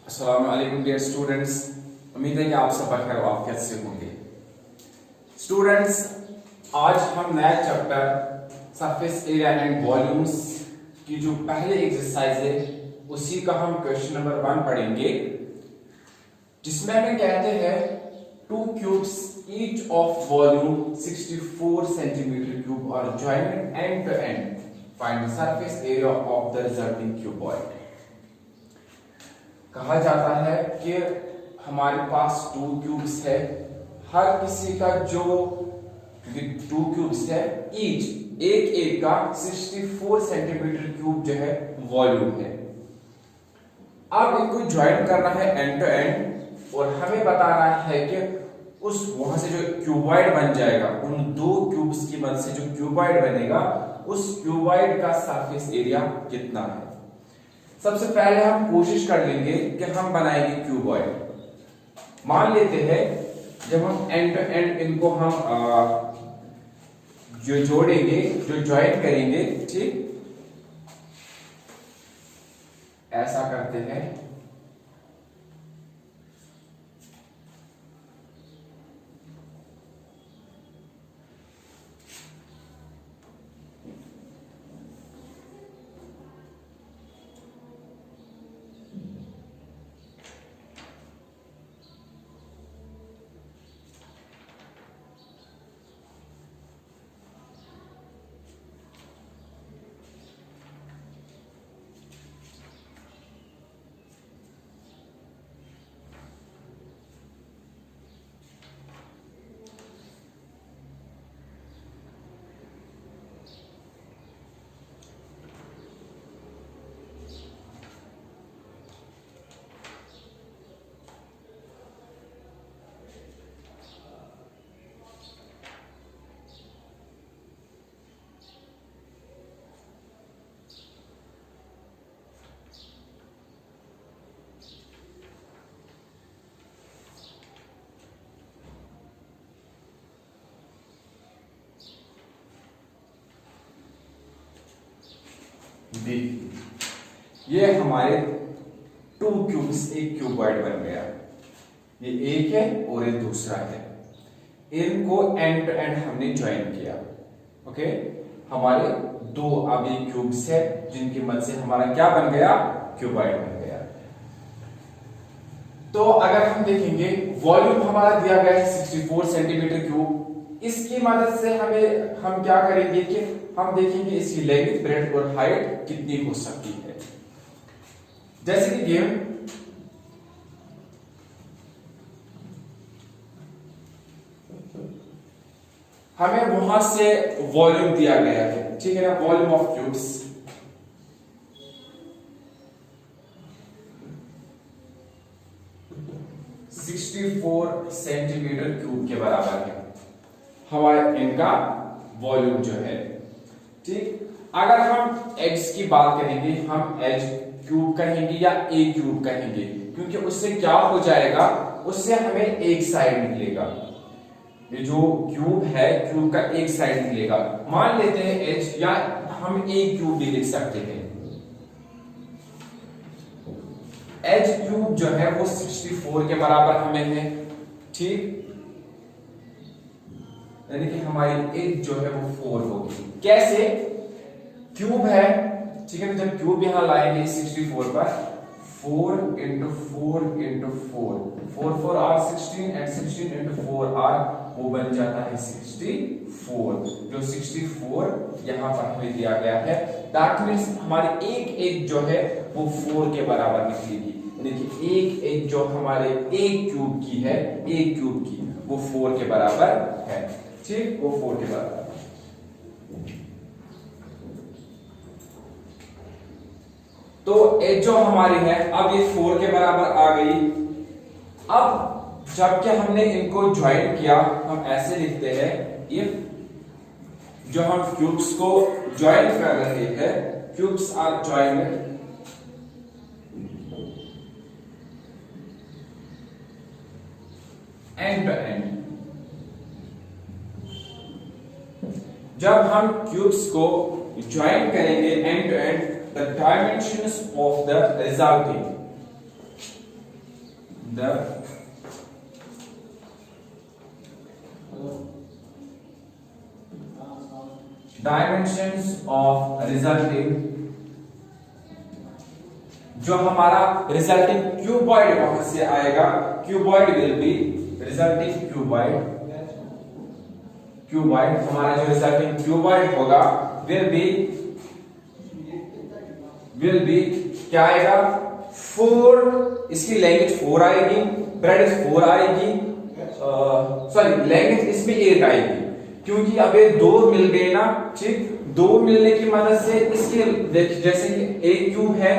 अस्सलाम वालेकुम dear students. उम्मीद है कि आप सब बखैर आफियत से होंगे। स्टूडेंट्स, आज हम नया chapter surface area and volumes की जो पहले एक्सरसाइज है उसी का हम क्वेश्चन नंबर 1 पढ़ेंगे, जिसमें हमें कहते हैं two cubes each of volume 64 centimetre cube are jointed end to end, find the surface area of the resulting cuboid. कहा जाता है कि हमारे पास टू क्यूब्स है, हर किसी का जो टू क्यूब्स है ईच एक एक का 64 सेंटीमीटर क्यूब जो है वॉल्यूम है। अब इनको ज्वाइन करना है एंड टू एंड और हमें बताना है कि उस वहां से जो क्यूबॉइड बन जाएगा, उन दो क्यूब्स की मदद से जो क्यूबॉइड बनेगा उस क्यूबॉइड का सरफेस एरिया कितना है। सबसे पहले हम कोशिश कर लेंगे कि हम बनाएंगे क्यूबॉइड। मान लेते हैं जब हम एंड टू एंड इनको हम जो जोड़ेंगे, जो ज्वाइन करेंगे, ठीक ऐसा करते हैं। देखिए ये हमारे टू क्यूब्स एक क्यूबॉइड बन गया। ये एक है और ये दूसरा है, इनको एंड टू एंड हमने ज्वाइन किया। ओके, हमारे दो अब ये क्यूब्स है जिनकी मदद से हमारा क्या बन गया, क्यूबॉइड बन गया। तो अगर हम देखेंगे वॉल्यूम हमारा दिया गया है 64 सेंटीमीटर क्यूब। इसकी मदद से हम क्या करेंगे कि हम देखेंगे इसकी लेंथ, ब्रेड्थ और हाइट कितनी हो सकती है। जैसे कि गेम हमें वहां से वॉल्यूम दिया गया है, ठीक है ना, volume of cubes centimetre cube के बराबर है हमारे इनका वॉल्यूम जो है। ठीक, अगर हम एज की बात करेंगे, हम एज क्यूब कहेंगे या ए क्यूब कहेंगे, क्योंकि उससे क्या हो जाएगा, उससे हमें एक साइड निकलेगा। ये जो क्यूब है, क्यूब का एक साइड निकलेगा। मान लेते हैं एज, या हम ए क्यूब भी लिख सकते हैं। एज क्यूब जो है वो 64 के बराबर हमें है, ठीक, यानी कि हमारी एज जो है वो 4 होगी। कैसे, क्यूब है, ठीक है, जब क्यूब यहां लाएंगे 64 पर, 4 into 4 into 4, 4 4 are 16 and 16 into 4 are, वो बन जाता है 64। जो 64 यहां पर हमें दिया गया है, दैट मींस हमारी एक एज जो है वो 4 के बराबर निकलेगी। यानी कि एक एज जो हमारे एक क्यूब की है, एक क्यूब की, वो 4 के बराबर है, ठीक, वो 4 के बराबर। तो एज जो हमारी है अब ये 4 के बराबर आ गई। अब जबकि हमने इनको ज्वाइन किया, हम ऐसे लिखते हैं, इफ जो हम क्यूब्स को ज्वाइन कर रहे हैं, cubes are joined end to end. जब हम क्यूब्स को ज्वाइन करेंगे end to end, the dimensions of the resulting the dimensions of resulting, जो हमारा रिजल्टिंग क्यूबॉइड वहां से आएगा, cuboid will be resulting cuboid, cuboid हमारा जो रिजल्टिंग क्यूबॉइड होगा विल बी क्या आएगा 4, इसकी लेंथ 4 आएगी, ब्रेड 4 आएगी, सॉरी लेंथ इसमें 8 आएगी, क्योंकि अब ये 2 मिल गए ना, ठीक, 2 मिलने की मदद से इसके जैसे कि एक क्यूब है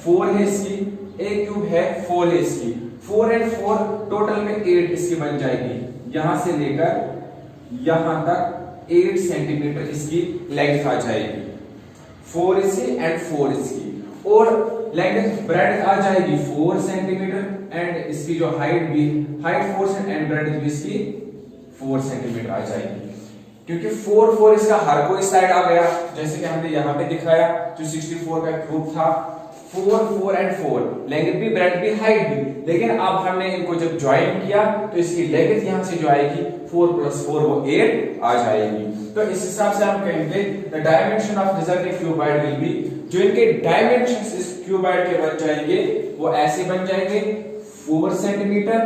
4 है इसकी, एक क्यूब है 4 है इसकी, 4 एंड 4 टोटल में 8 इसकी बन जाएगी, यहां से लेकर यहां तक 8 सेंटीमीटर इसकी लेंथ आ जाएगी, 4 इसकी एंड 4 इसकी, और लेंथ ब्रेड आ जाएगी 4 सेंटीमीटर एंड इसकी जो हाइट 4 एंड ब्रेड भी इसकी 4 सेंटीमीटर आ जाएगी, क्योंकि 4 इसका हर कोई साइड आ गया, जैसे कि हमने यहां पे दिखाया जो 64 का क्यूब था, 4 एंड 4 लेंथ भी ब्रेड भी हाइट भी, लेकिन अब हमने इनको जब ज्वाइन किया तो इसकी लेंथ यहां से जो आएगी 4 + 4 वो 8 आ जाएगी। तो इस हिसाब से हम कहेंगे the dimension of resulting cuboid will B, जो इनके डायमेंशंस इस क्यूबॉइड के बन जाएंगे वो ऐसे बन जाएंगे 4 सेंटीमीटर,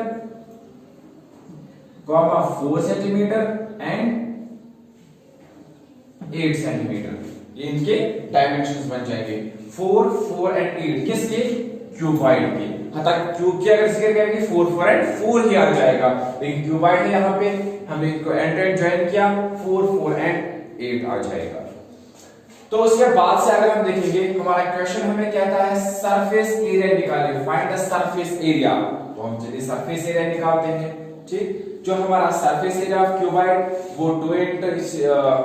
4 सेंटीमीटर एंड 8 सेंटीमीटर, ये इनके डायमेंशंस बन जाएंगे 4 एंड 8 किसके क्यूबॉइड के, क्यूब की अगर जिक्र करेंगे 4 एंड 4 ही आ जाएगा, लेकिन क्यूबॉइड है यहाँ पे हमने इनको एंड ज्वाइन किया 4 एंड 8 आ जाएगा। तो उसके बाद से अगर हम देखेंगे हमारा क्वेश्चन हमें कहता है सरफेस एरिया निकालिए, फाइंड द सरफेस एरिया, तो हम चलिए सरफेस एरिया निकालते हैं, ठीक, जो हमारा सरफेस एरिया ऑफ क्यूबॉइड वो 2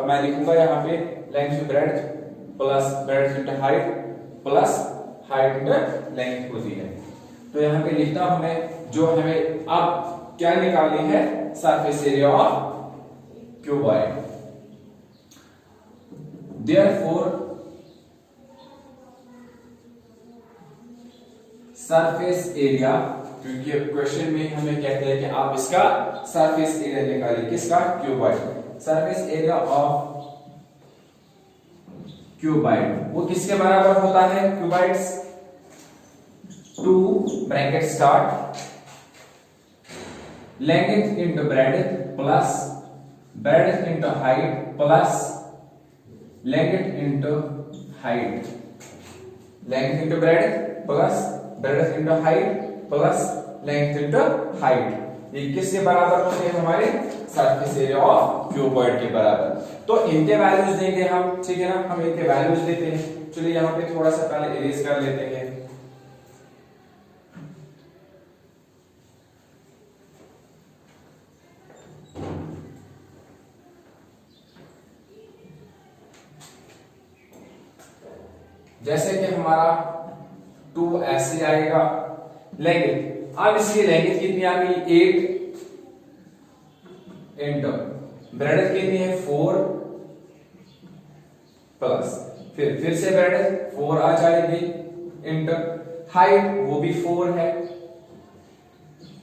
मैं लिखूंगा यहाँ पे length bread plus bread into height plus height into length होती है, तो यहाँ पे लिखता हूं मैं, जो हमें अब क्या निकालनी है surface area of cuboid, therefore surface area, क्योंकि क्वेश्चन में हमें कहते हैं कि आप इसका सरफेस एरिया निकालिए, किसका cuboid, surface area of cuboid वो किसके बराबर होता है, cuboids 2 bracket start length into breadth plus bread into height plus length into height, length into breadth plus bread into height plus length into height, ये किसके बराबर होते हैं हमारे सरफेस एरिया ऑफ क्यूबॉइड के बराबर। तो इनके वैल्यूज देंगे हम, ठीक है ना, हम इनके वैल्यूज देते हैं, चलिए यहाँ पे थोड़ा सा पहले इरेज कर लेते हैं, जैसे कि हमारा 2 ऐसे आएगा, लेंथ अब इसकी लेंथ कितनी आ गई 8 इंटू ब्रेड कितनी है 4 प्लस फिर से ब्रेड 4 आ जाएगी इंटू हाइट वो भी 4 है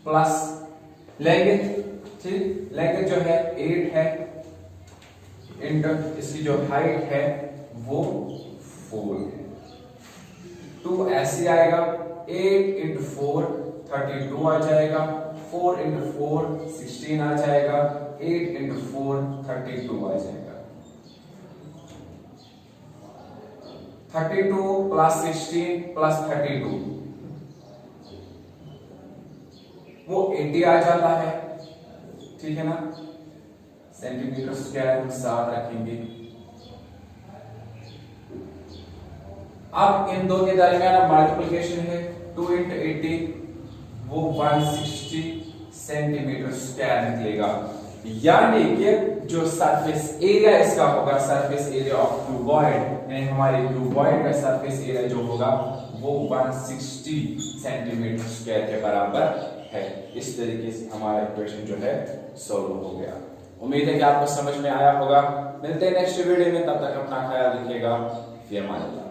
प्लस लेंथ, ठीक, लेंथ जो है 8 है इंटू इसकी जो हाइट है वो 4 है, 2 ऐसे आएगा, 8 इंटू 4 32 आ जाएगा, 4 इंटू 4 16 आ जाएगा, 8 इंटू 4 32 आ जाएगा, 32 प्लस 16 प्लस 32 वो 80 आ जाता है, ठीक है ना, सेंटीमीटर स्क्वायर हम साथ रखेंगे। अब इन दो के दरमियान मल्टीप्लिकेशन है, 2 इंटू 80 वो 160 सेंटीमीटर स्क्वायर निकलेगा, यानी कि जो सरफेस एरिया इसका होगा सरफेस एरिया ऑफ क्यूबॉइड, यानी हमारे क्यूबॉइड का सरफेस एरिया जो होगा वो 160 सेंटीमीटर स्क्वायर के बराबर है। इस तरीके से हमारा इक्वेशन जो है सॉल्व हो गया। उम्मीद है कि आपको समझ में आया होगा। मिलते हैं नेक्स्ट वीडियो में, तब तक अपना ख्याल रखिएगा। फिर अमान अल्लाह।